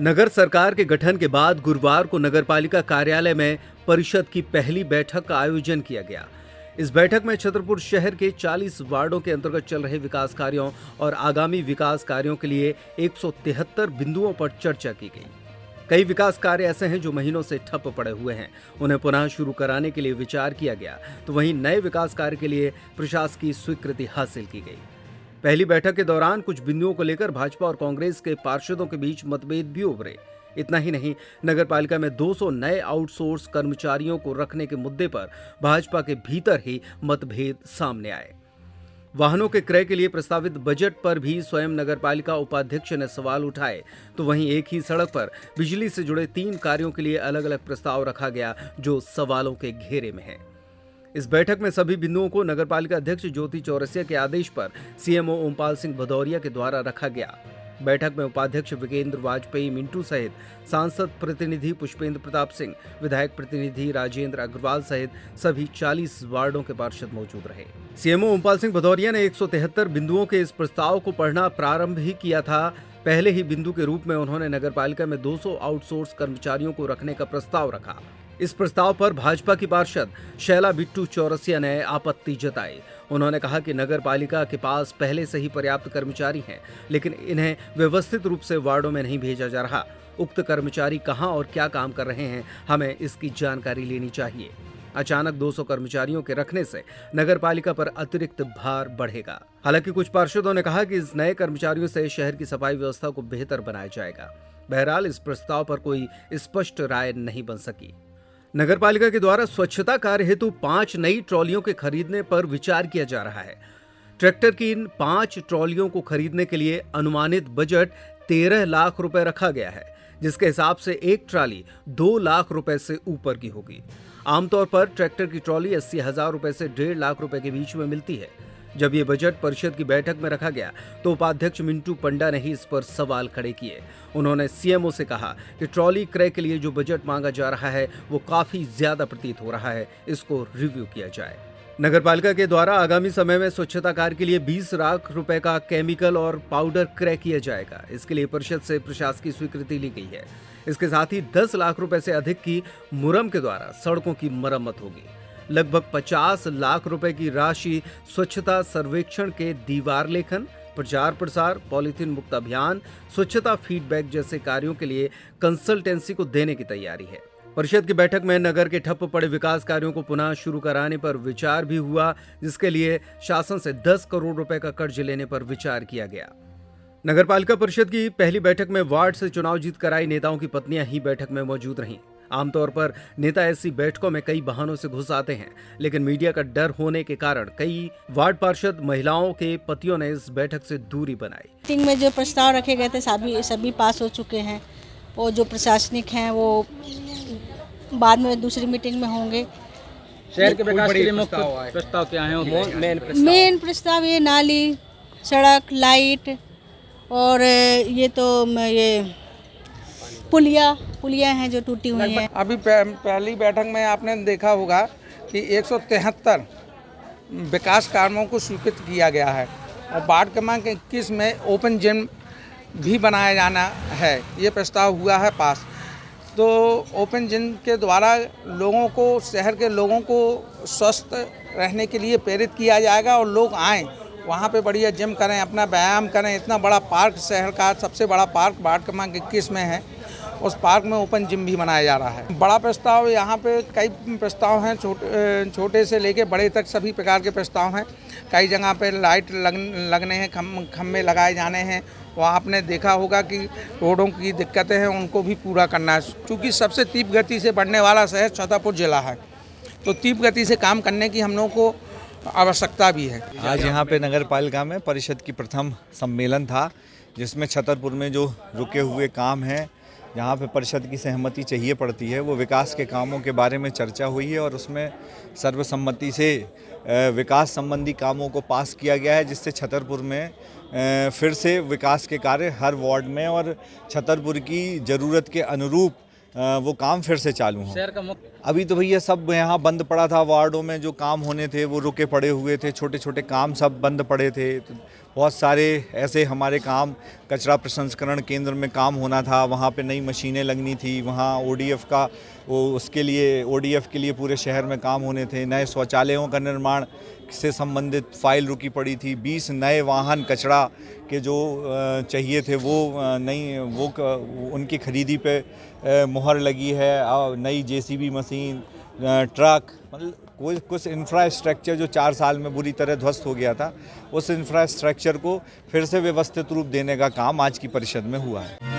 नगर सरकार के गठन के बाद गुरुवार को नगरपालिका कार्यालय में परिषद की पहली बैठक का आयोजन किया गया। इस बैठक में छतरपुर शहर के 40 वार्डों के अंतर्गत चल रहे विकास कार्यों और आगामी विकास कार्यों के लिए 173 बिंदुओं पर चर्चा की गई। कई विकास कार्य ऐसे हैं जो महीनों से ठप पड़े हुए हैं, उन्हें पुनः शुरू कराने के लिए विचार किया गया, तो वहीं नए विकास कार्य के लिए प्रशासकीय स्वीकृति हासिल की गई। पहली बैठक के दौरान कुछ बिंदुओं को लेकर भाजपा और कांग्रेस के पार्षदों के बीच मतभेद भी उभरे। इतना ही नहीं, नगरपालिका में 200 नए आउटसोर्स कर्मचारियों को रखने के मुद्दे पर भाजपा के भीतर ही मतभेद सामने आए। वाहनों के क्रय के लिए प्रस्तावित बजट पर भी स्वयं नगरपालिका उपाध्यक्ष ने सवाल उठाए, तो वहीं एक ही सड़क पर बिजली से जुड़े 3 कार्यों के लिए अलग अलग प्रस्ताव रखा गया, जो सवालों के घेरे में है। इस बैठक में सभी बिंदुओं को नगरपालिका अध्यक्ष ज्योति चौरसिया के आदेश पर सीएमओ ओमपाल सिंह भदौरिया के द्वारा रखा गया। बैठक में उपाध्यक्ष विकेंद्र वाजपेयी मिंटू सहित सांसद प्रतिनिधि पुष्पेंद्र प्रताप सिंह, विधायक प्रतिनिधि राजेंद्र अग्रवाल सहित सभी 40 वार्डों के पार्षद मौजूद रहे। सीएमओ ओमपाल सिंह भदौरिया ने 173 बिंदुओं के इस प्रस्ताव को पढ़ना प्रारंभ ही किया था। पहले ही बिंदु के रूप में उन्होंने नगरपालिका में 200 आउटसोर्स कर्मचारियों को रखने का प्रस्ताव रखा। इस प्रस्ताव पर भाजपा की पार्षद शैला बिट्टू चौरसिया ने आपत्ति जताई। उन्होंने कहा कि नगर पालिका के पास पहले से ही पर्याप्त कर्मचारी हैं, लेकिन इन्हें व्यवस्थित रूप से वार्डों में नहीं भेजा जा रहा। उक्त कर्मचारी कहां और क्या काम कर रहे हैं, हमें इसकी जानकारी लेनी चाहिए। अचानक 200 कर्मचारियों के रखने से नगर पालिका पर अतिरिक्त भार बढ़ेगा। हालांकि कुछ पार्षदों ने कहा कि इस नए कर्मचारियों से शहर की सफाई व्यवस्था को बेहतर बनाया जाएगा। बहरहाल इस प्रस्ताव पर कोई स्पष्ट राय नहीं बन सकी। नगरपालिका के द्वारा स्वच्छता कार्य हेतु 5 नई ट्रॉलियों के खरीदने पर विचार किया जा रहा है। ट्रैक्टर की इन 5 ट्रॉलियों को खरीदने के लिए अनुमानित बजट 13 लाख रुपए रखा गया है, जिसके हिसाब से एक ट्रॉली 2 लाख रुपए से ऊपर की होगी। आमतौर पर ट्रैक्टर की ट्रॉली 80,000 रुपए से 1.5 लाख रुपए के बीच में मिलती है। जब ये बजट परिषद की बैठक में रखा गया तो उपाध्यक्ष मिंटू पंडा ने ही इस पर सवाल खड़े किए। उन्होंने सीएमओ से कहा कि ट्रॉली क्रय के लिए जो बजट मांगा जा रहा है वो काफी ज्यादा प्रतीत हो रहा है, इसको रिव्यू किया जाए। नगरपालिका के द्वारा आगामी समय में स्वच्छता कार्य के लिए 20 लाख रुपए का केमिकल और पाउडर क्रय किया जाएगा। इसके लिए परिषद से प्रशासकीय स्वीकृति ली गई है। इसके साथ ही 10 लाख रुपए से अधिक की मुरम के द्वारा सड़कों की मरम्मत होगी। लगभग 50 लाख रुपए की राशि स्वच्छता सर्वेक्षण के दीवार लेखन, प्रचार प्रसार, पॉलीथीन मुक्त अभियान, स्वच्छता फीडबैक जैसे कार्यों के लिए कंसल्टेंसी को देने की तैयारी है। परिषद की बैठक में नगर के ठप्प पड़े विकास कार्यों को पुनः शुरू कराने पर विचार भी हुआ, जिसके लिए शासन से 10 करोड़ रुपए का कर्ज लेने पर विचार किया गया। नगरपालिका परिषद की पहली बैठक में वार्ड से चुनाव जीत कर आई नेताओं की पत्नियां ही बैठक में मौजूद रहीं। आमतौर पर नेता ऐसी बैठकों में कई बहानों से घुस आते हैं, लेकिन मीडिया का डर होने के कारण कई वार्ड पार्षद महिलाओं के पतियों ने इस बैठक से दूरी बनाई। मीटिंग में जो प्रस्ताव रखे गए थे सभी पास हो चुके हैं, और जो प्रशासनिक हैं वो बाद में दूसरी मीटिंग में होंगे। शहर के विकास के लिए मुख्य प्रस्ताव क्या है? मेन प्रस्ताव ये नाली, सड़क, लाइट और ये तो ये पुलिया हैं जो टूटी हुई हैं। अभी पहली बैठक में आपने देखा होगा कि 173 विकास कार्यों को स्वीकृत किया गया है और वार्ड क्रमांक 21 में ओपन जिम भी बनाया जाना है। ये प्रस्ताव हुआ है पास। तो ओपन जिम के द्वारा लोगों को, शहर के लोगों को स्वस्थ रहने के लिए प्रेरित किया जाएगा और लोग आएँ वहाँ पे बढ़िया जिम करें, अपना व्यायाम करें। इतना बड़ा पार्क, शहर का सबसे बड़ा पार्क वार्ड क्रमांक 21 में है, उस पार्क में ओपन जिम भी बनाया जा रहा है। बड़ा प्रस्ताव, यहाँ पे कई प्रस्ताव हैं, छोटे से लेके बड़े तक सभी प्रकार के प्रस्ताव हैं। कई जगह पे लाइट लगने हैं, खम्भे लगाए जाने हैं। वहाँ आपने देखा होगा कि रोडों की दिक्कतें हैं, उनको भी पूरा करना है। क्योंकि सबसे तीव्र गति से बढ़ने वाला शहर छतरपुर जिला है, तो तीव्र गति से काम करने की हम लोगों को आवश्यकता भी है। आज यहाँ पे नगर पालिका में परिषद की प्रथम सम्मेलन था, जिसमें छतरपुर में जो रुके हुए काम हैं, जहाँ पे परिषद की सहमति चाहिए पड़ती है, वो विकास के कामों के बारे में चर्चा हुई है और उसमें सर्वसम्मति से विकास संबंधी कामों को पास किया गया है, जिससे छतरपुर में फिर से विकास के कार्य हर वार्ड में और छतरपुर की ज़रूरत के अनुरूप वो काम फिर से चालू हो। शहर का मुख्य अभी तो भैया सब यहाँ बंद पड़ा था, वार्डों में जो काम होने थे वो रुके पड़े हुए थे, छोटे छोटे काम सब बंद पड़े थे। तो बहुत सारे ऐसे हमारे काम, कचरा प्रसंस्करण केंद्र में काम होना था, वहाँ पे नई मशीनें लगनी थी, वहाँ ओडीएफ का उसके लिए ओडीएफ के लिए पूरे शहर में काम होने थे, नए शौचालयों का निर्माण से संबंधित फाइल रुकी पड़ी थी, 20 नए वाहन कचरा के जो चाहिए थे वो उनकी खरीदी पे मुहर लगी है, नई जेसीबी मशीन, ट्रक, मतलब कुछ इंफ्रास्ट्रक्चर जो 4 साल में बुरी तरह ध्वस्त हो गया था, उस इंफ्रास्ट्रक्चर को फिर से व्यवस्थित रूप देने का काम आज की परिषद में हुआ है।